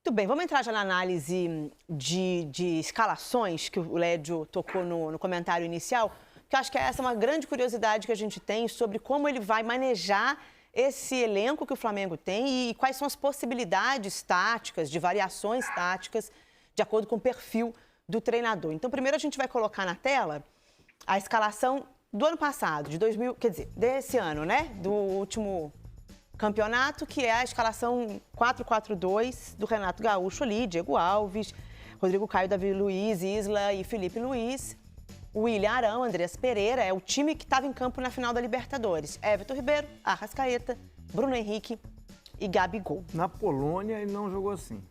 Muito bem, vamos entrar já na análise de escalações que o Lédio tocou no comentário inicial, que eu acho que essa é uma grande curiosidade que a gente tem sobre como ele vai manejar esse elenco que o Flamengo tem e quais são as possibilidades táticas, de variações táticas, de acordo com o perfil do treinador. Então, primeiro a gente vai colocar na tela a escalação do ano passado, desse ano, né? Do último campeonato, que é a escalação 4-4-2 do Renato Gaúcho ali, Diego Alves, Rodrigo Caio, Davi Luiz, Isla e Felipe Luiz, William Arão, Andreas Pereira, é o time que estava em campo na final da Libertadores. Everton Ribeiro, Arrascaeta, Bruno Henrique e Gabigol. Na Polônia ele não jogou assim.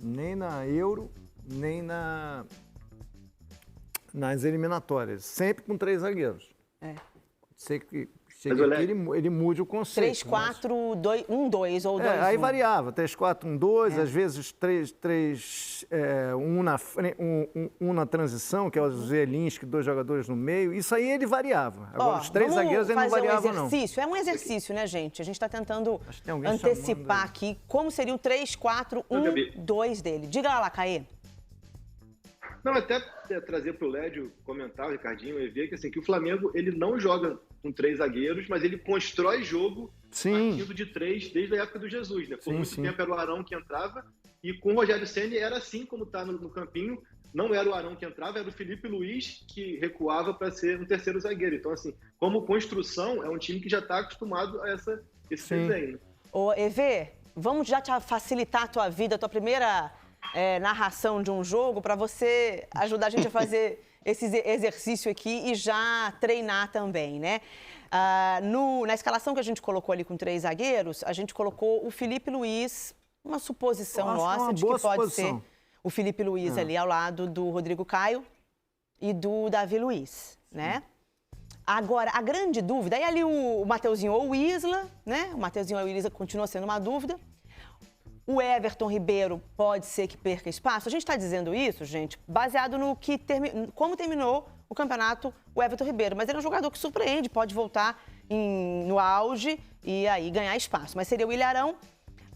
Nem na Euro, nem nas eliminatórias. Sempre com 3 zagueiros. Sei que ele mude o conceito. 3-4-1-2 ou 2-1. Aí variava, 3-4-1-2, às vezes 1 na transição, que é o Zelinski, 2 jogadores no meio. Isso aí ele variava. Agora, os 3 zagueiros ele não variava, não. É um exercício, né, gente? A gente está tentando antecipar aqui como seria o 3-4-1-2 dele. Diga lá, Caê. Não, até trazer para o Lédio comentar, o Ricardinho, o EV, que, assim, que o Flamengo ele não joga com 3 zagueiros, mas ele constrói jogo partindo de 3 desde a época do Jesus, né? Por muito tempo era o Arão que entrava e com o Rogério Ceni era assim como está no campinho, não era o Arão que entrava, era o Felipe Luiz que recuava para ser um terceiro zagueiro. Então, assim, como construção, é um time que já está acostumado a esse desenho. Ô, EV, vamos já te facilitar a tua vida, a tua primeira narração de um jogo, para você ajudar a gente a fazer esse exercício aqui e já treinar também, né? Na escalação que a gente colocou ali com 3 zagueiros, a gente colocou o Felipe Luiz, uma suposição nossa de que pode ser o Felipe Luiz ali ao lado do Rodrigo Caio e do Davi Luiz, né? Agora, a grande dúvida, aí ali o Mateuzinho ou o Isla, né? O Mateuzinho ou o Isla continua sendo uma dúvida. O Everton Ribeiro pode ser que perca espaço? A gente está dizendo isso, gente, baseado no que como terminou o campeonato o Everton Ribeiro. Mas ele é um jogador que surpreende, pode voltar no auge e aí ganhar espaço. Mas seria o William Arão,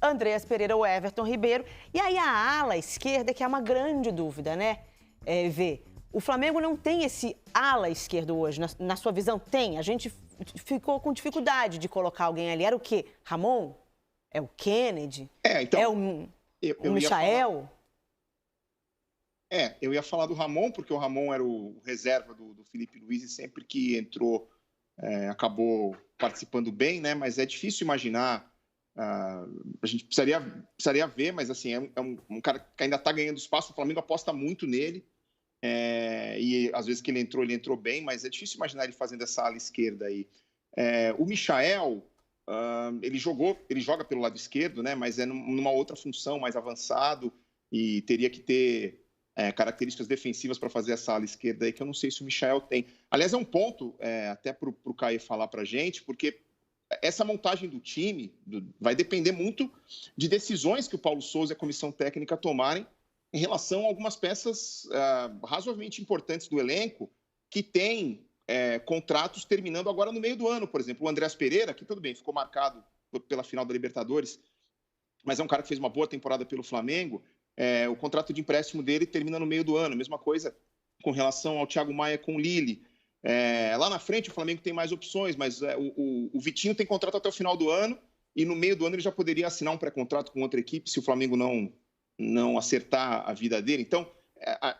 Andreas Pereira ou Everton Ribeiro. E aí a ala esquerda, que é uma grande dúvida, né, Vê? O Flamengo não tem esse ala esquerdo hoje. Na sua visão, tem. A gente ficou com dificuldade de colocar alguém ali. Era o quê? Ramon? É o Kennedy? Então, é o Michael? Eu ia falar do Ramon, porque o Ramon era o reserva do Felipe Luiz e sempre que entrou acabou participando bem, né? Mas é difícil imaginar. A gente precisaria ver, mas assim, é um cara que ainda está ganhando espaço. O Flamengo aposta muito nele. E às vezes que ele entrou bem, mas é difícil imaginar ele fazendo essa ala esquerda aí. O Michael... ele joga pelo lado esquerdo, né? Mas é numa outra função, mais avançado, e teria que ter características defensivas para fazer essa ala esquerda aí, que eu não sei se o Michael tem. Aliás, é um ponto, até para o Caio falar para a gente, porque essa montagem do time vai depender muito de decisões que o Paulo Souza e a comissão técnica tomarem em relação a algumas peças razoavelmente importantes do elenco que têm contratos terminando agora no meio do ano, por exemplo. O Andreas Pereira, que tudo bem, ficou marcado pela final da Libertadores, mas é um cara que fez uma boa temporada pelo Flamengo. O contrato de empréstimo dele termina no meio do ano. Mesma coisa com relação ao Thiago Maia com o Lille. Lá na frente o Flamengo tem mais opções, mas o Vitinho tem contrato até o final do ano e no meio do ano ele já poderia assinar um pré-contrato com outra equipe se o Flamengo não acertar a vida dele. Então,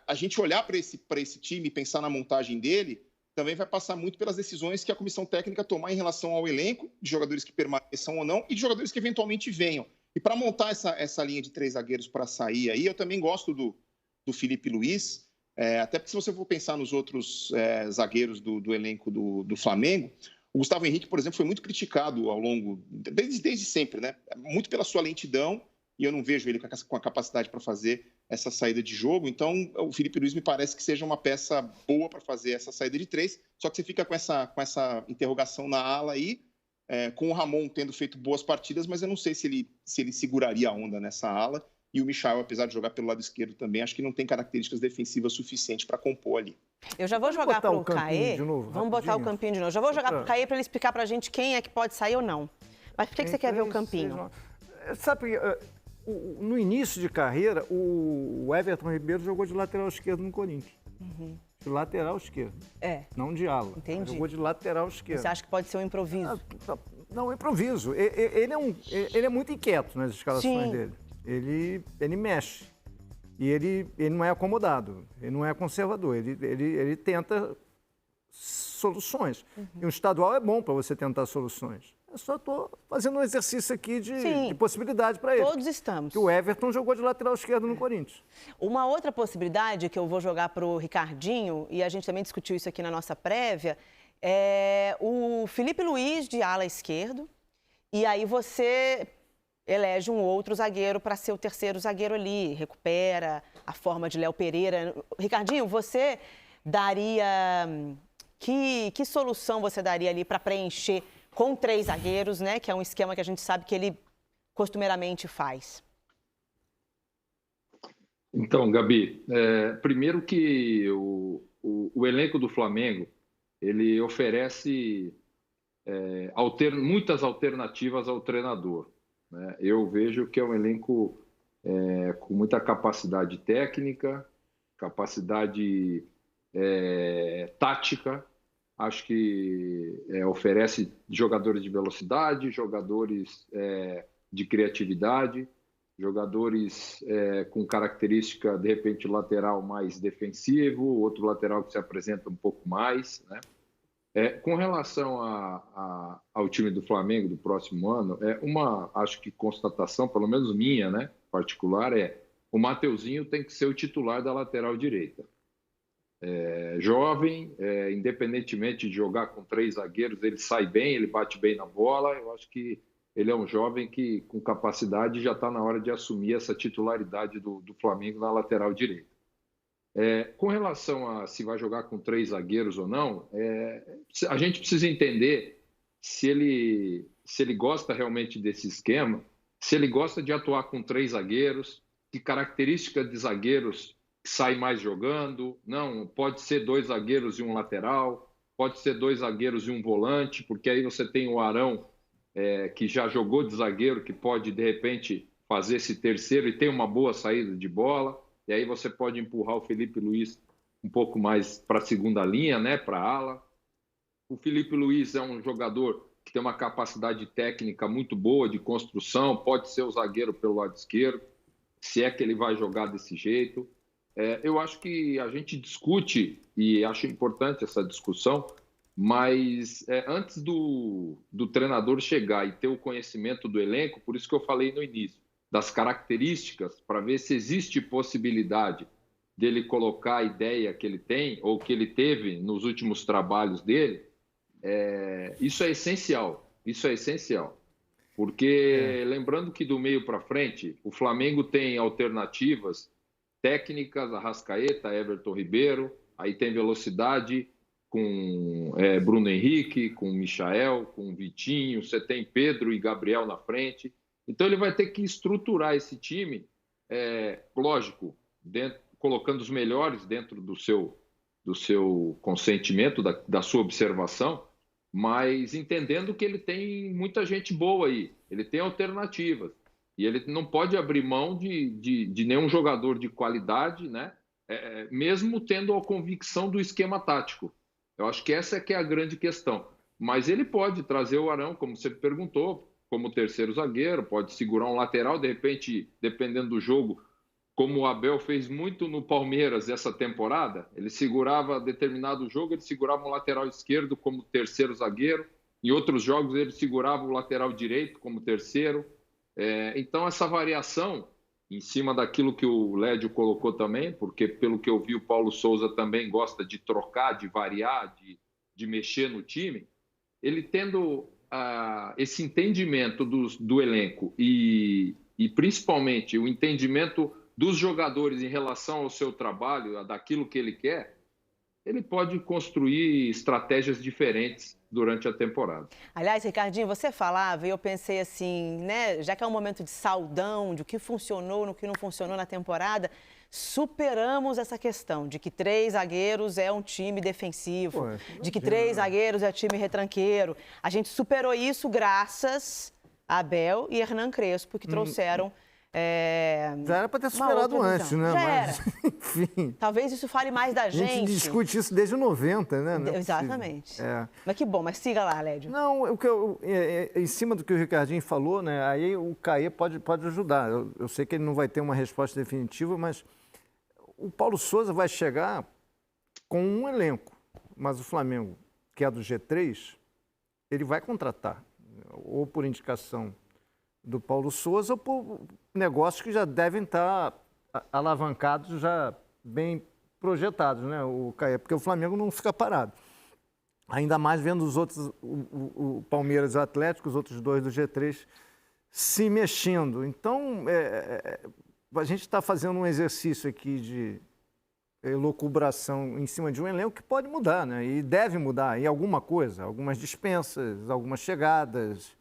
a gente olhar para esse time e pensar na montagem dele também vai passar muito pelas decisões que a comissão técnica tomar em relação ao elenco, de jogadores que permaneçam ou não, e de jogadores que eventualmente venham. E para montar essa linha de 3 zagueiros para sair aí, eu também gosto do Felipe Luiz, até porque se você for pensar nos outros zagueiros do elenco do Flamengo, o Gustavo Henrique, por exemplo, foi muito criticado ao longo, desde sempre, né? Muito pela sua lentidão, e eu não vejo ele com a capacidade para fazer essa saída de jogo. Então, o Felipe Luiz me parece que seja uma peça boa para fazer essa saída de 3, só que você fica com essa interrogação na ala aí, com o Ramon tendo feito boas partidas, mas eu não sei se ele seguraria a onda nessa ala, e o Michael, apesar de jogar pelo lado esquerdo também, acho que não tem características defensivas suficientes para compor ali. Eu já vou jogar para o Caê. Vamos botar o Campinho de novo. Já vou jogar para o Caê para ele explicar para a gente quem é que pode sair ou não. Mas por que você quer ver o Campinho? Sabe, no início de carreira, o Everton Ribeiro jogou de lateral esquerdo no Corinthians. De lateral esquerdo. Não de ala. Entendi. Jogou de lateral esquerdo. Você acha que pode ser um improviso? Não, improviso. Ele é muito inquieto nas escalações dele. Ele mexe. E ele não é acomodado, ele não é conservador, ele tenta soluções. E um estadual é bom para você tentar soluções. Eu só estou fazendo um exercício aqui de possibilidade para ele. Todos estamos. Que o Everton jogou de lateral esquerdo no Corinthians. Uma outra possibilidade que eu vou jogar para o Ricardinho, e a gente também discutiu isso aqui na nossa prévia, é o Felipe Luiz de ala esquerdo, e aí você elege um outro zagueiro para ser o terceiro zagueiro ali, recupera a forma de Léo Pereira. Ricardinho, você daria... Que solução você daria ali para preencher com 3 zagueiros, né? Que é um esquema que a gente sabe que ele costumeiramente faz. Então, Gabi, primeiro que o elenco do Flamengo, ele oferece muitas alternativas ao treinador, né? Eu vejo que é um elenco com muita capacidade técnica, capacidade tática. Acho que oferece jogadores de velocidade, jogadores de criatividade, jogadores com característica, de repente, lateral mais defensivo, outro lateral que se apresenta um pouco mais, né? Com relação ao time do Flamengo do próximo ano, acho que constatação, pelo menos minha, né, particular, o Mateuzinho tem que ser o titular da lateral direita. Jovem, independentemente de jogar com 3 zagueiros, ele sai bem, ele bate bem na bola. Eu acho que ele é um jovem que, com capacidade, já está na hora de assumir essa titularidade do Flamengo na lateral direita. Com relação a se vai jogar com 3 zagueiros ou não, a gente precisa entender se ele gosta realmente desse esquema, se ele gosta de atuar com 3 zagueiros, que característica de zagueiros sai mais jogando. Não, pode ser 2 zagueiros e um lateral, pode ser 2 zagueiros e um volante, porque aí você tem o Arão, que já jogou de zagueiro, que pode, de repente, fazer esse terceiro e tem uma boa saída de bola, e aí você pode empurrar o Felipe Luiz um pouco mais para a segunda linha, né, para a ala. O Felipe Luiz é um jogador que tem uma capacidade técnica muito boa de construção, pode ser o zagueiro pelo lado esquerdo, se é que ele vai jogar desse jeito. Eu acho que a gente discute, e acho importante essa discussão, mas antes do treinador chegar e ter o conhecimento do elenco, por isso que eu falei no início, das características, para ver se existe possibilidade dele colocar a ideia que ele tem, ou que ele teve nos últimos trabalhos dele, isso é essencial, porque lembrando que do meio para frente, o Flamengo tem alternativas técnicas, Arrascaeta, Everton Ribeiro, aí tem velocidade com Bruno Henrique, com Michael, com Vitinho, você tem Pedro e Gabriel na frente. Então ele vai ter que estruturar esse time, lógico, colocando os melhores dentro do seu consentimento, da sua observação, mas entendendo que ele tem muita gente boa aí, ele tem alternativas. E ele não pode abrir mão de nenhum jogador de qualidade, né? Mesmo tendo a convicção do esquema tático. Eu acho que essa é a grande questão. Mas ele pode trazer o Arão, como você perguntou, como terceiro zagueiro, pode segurar um lateral, de repente, dependendo do jogo, como o Abel fez muito no Palmeiras essa temporada, ele segurava determinado jogo, ele segurava um lateral esquerdo como terceiro zagueiro, em outros jogos ele segurava o lateral direito como terceiro. Então, essa variação, em cima daquilo que o Lédio colocou também, porque, pelo que eu vi, o Paulo Souza também gosta de trocar, de variar, de mexer no time, ele tendo esse entendimento do elenco e, principalmente, o entendimento dos jogadores em relação ao seu trabalho, daquilo que ele quer, ele pode construir estratégias diferentes durante a temporada. Aliás, Ricardinho, você falava e eu pensei assim, né, já que é um momento de saudão, de o que funcionou, no que não funcionou na temporada, superamos essa questão de que 3 zagueiros é um time defensivo, de que 3 zagueiros é time retranqueiro. A gente superou isso graças a Abel e Hernan Crespo, que trouxeram Já era para ter superado antes, né? Já mas, era. Enfim. Talvez isso fale mais da gente. A gente discute isso desde 90, né? Não é Exatamente. É. Mas que bom, mas siga lá, Lédio. Não, em cima do que o Ricardinho falou, né? Aí o Caê pode ajudar. Eu sei que ele não vai ter uma resposta definitiva, mas o Paulo Souza vai chegar com um elenco. Mas o Flamengo, que é do G3, ele vai contratar. Ou por indicação do Paulo Souza ou por negócios que já devem estar alavancados, já bem projetados, né, porque o Flamengo não fica parado. Ainda mais vendo os outros, o Palmeiras e o Atlético, os outros dois do G3, se mexendo. Então, a gente está fazendo um exercício aqui de elucubração em cima de um elenco que pode mudar, né, e deve mudar em alguma coisa, algumas dispensas, algumas chegadas.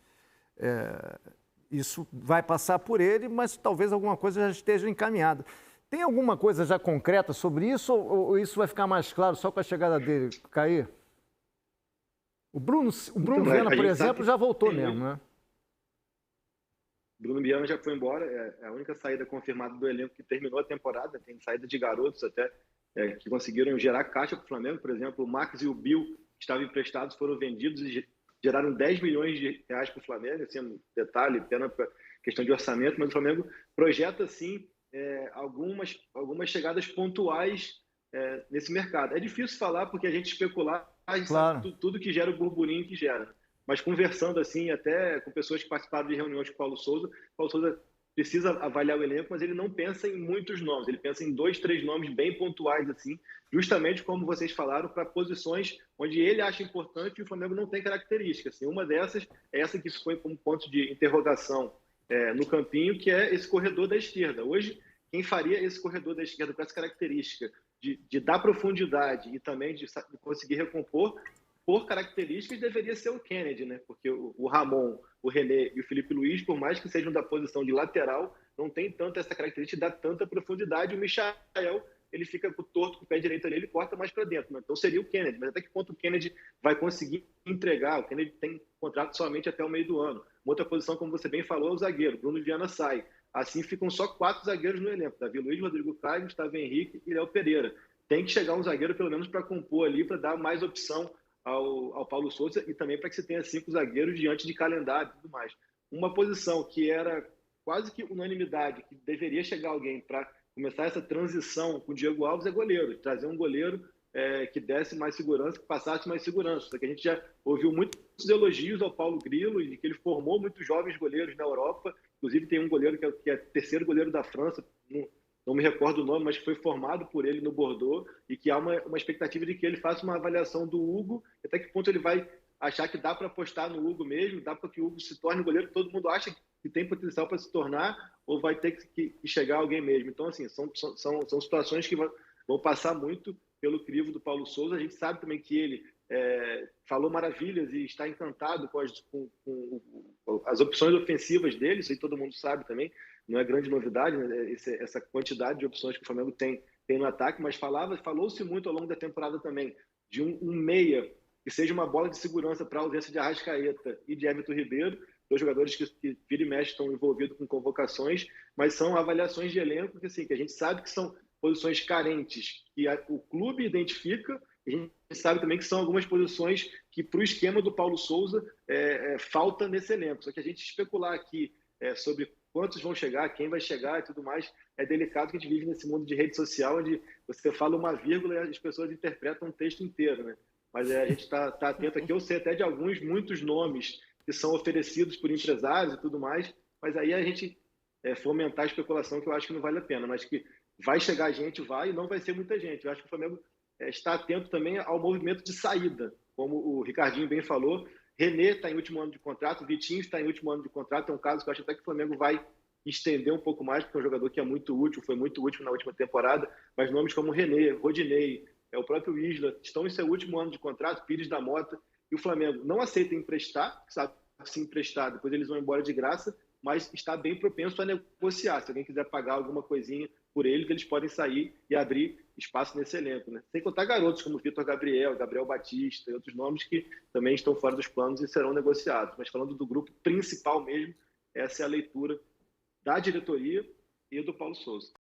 Isso vai passar por ele, mas talvez alguma coisa já esteja encaminhada. Tem alguma coisa já concreta sobre isso ou isso vai ficar mais claro só com a chegada dele, Caí? O Bruno Viana, por exemplo, já voltou mesmo, né? Bruno Viana já foi embora, é a única saída confirmada do elenco que terminou a temporada. Tem saída de garotos até que conseguiram gerar caixa para o Flamengo. Por exemplo, o Max e o Bill, que estavam emprestados, foram vendidos e geraram 10 milhões de reais para o Flamengo, assim, um detalhe, pena para questão de orçamento, mas o Flamengo projeta, sim, algumas chegadas pontuais nesse mercado. É difícil falar porque a gente especular, a gente sabe tudo que gera o burburinho que gera, mas conversando assim, até com pessoas que participaram de reuniões com o Paulo Souza precisa avaliar o elenco, mas ele não pensa em muitos nomes, ele pensa em 2, 3 nomes bem pontuais, assim, justamente como vocês falaram, para posições onde ele acha importante e o Flamengo não tem características. Assim, uma dessas é essa que foi como ponto de interrogação no campinho, que é esse corredor da esquerda. Hoje, quem faria esse corredor da esquerda com essa característica de dar profundidade e também de conseguir recompor, por características, deveria ser o Kennedy, né? Porque o Ramon, o René e o Felipe Luiz, por mais que sejam da posição de lateral, não tem tanto essa característica de dar tanta profundidade. O Michael, ele fica torto com o pé direito ali, ele corta mais para dentro, né? Então seria o Kennedy, mas até que ponto o Kennedy vai conseguir entregar? O Kennedy tem contrato somente até o meio do ano. Uma outra posição, como você bem falou, é o zagueiro. Bruno Viana sai. Assim ficam só 4 zagueiros no elenco: Davi Luiz, Rodrigo Caio, Gustavo Henrique e Léo Pereira. Tem que chegar um zagueiro pelo menos para compor ali, para dar mais opção ao Paulo Souza e também para que você tenha 5 zagueiros diante de calendário e tudo mais. Uma posição que era quase que unanimidade, que deveria chegar alguém para começar essa transição com o Diego Alves, é goleiro. Trazer um goleiro que desse mais segurança, que passasse mais segurança. Só que a gente já ouviu muitos elogios ao Paulo Grilo e que ele formou muitos jovens goleiros na Europa. Inclusive tem um goleiro que é terceiro goleiro da França, não me recordo o nome, mas que foi formado por ele no Bordeaux e que há uma expectativa de que ele faça uma avaliação do Hugo, até que ponto ele vai achar que dá para apostar no Hugo mesmo, dá para que o Hugo se torne o goleiro que todo mundo acha que tem potencial para se tornar, ou vai ter que chegar alguém mesmo. Então, assim, são situações que vão passar muito pelo crivo do Paulo Souza. A gente sabe também que ele falou maravilhas e está encantado com as opções ofensivas dele, isso aí todo mundo sabe também. Não é grande novidade, né, essa quantidade de opções que o Flamengo tem no ataque, mas falou-se muito ao longo da temporada também de um meia que seja uma bola de segurança para a ausência de Arrascaeta e de Everton Ribeiro, 2 jogadores que vira e mexe estão envolvidos com convocações, mas são avaliações de elenco que a gente sabe que são posições carentes que o clube identifica, e a gente sabe também que são algumas posições que, para o esquema do Paulo Souza, falta nesse elenco. Só que a gente especular aqui sobre quantos vão chegar, quem vai chegar e tudo mais, é delicado, que a gente vive nesse mundo de rede social, onde você fala uma vírgula e as pessoas interpretam um texto inteiro, né? Mas a gente está atento aqui. Eu sei até de muitos nomes que são oferecidos por empresários e tudo mais, mas aí a gente fomentar a especulação, que eu acho que não vale a pena, mas que vai chegar gente, vai, e não vai ser muita gente. Eu acho que o Flamengo está atento também ao movimento de saída, como o Ricardinho bem falou. René está em último ano de contrato, Vitinho está em último ano de contrato, é um caso que eu acho até que o Flamengo vai estender um pouco mais, porque é um jogador que é muito útil, foi muito útil na última temporada, mas nomes como René, Rodinei, o próprio Isla, estão em seu último ano de contrato, Pires da Mota, e o Flamengo não aceita emprestar, sabe, se emprestar, depois eles vão embora de graça, mas está bem propenso a negociar. Se alguém quiser pagar alguma coisinha por eles podem sair e abrir espaço nesse elenco, né? Sem contar garotos como Vitor Gabriel, Gabriel Batista e outros nomes que também estão fora dos planos e serão negociados. Mas falando do grupo principal mesmo, essa é a leitura da diretoria e do Paulo Souza.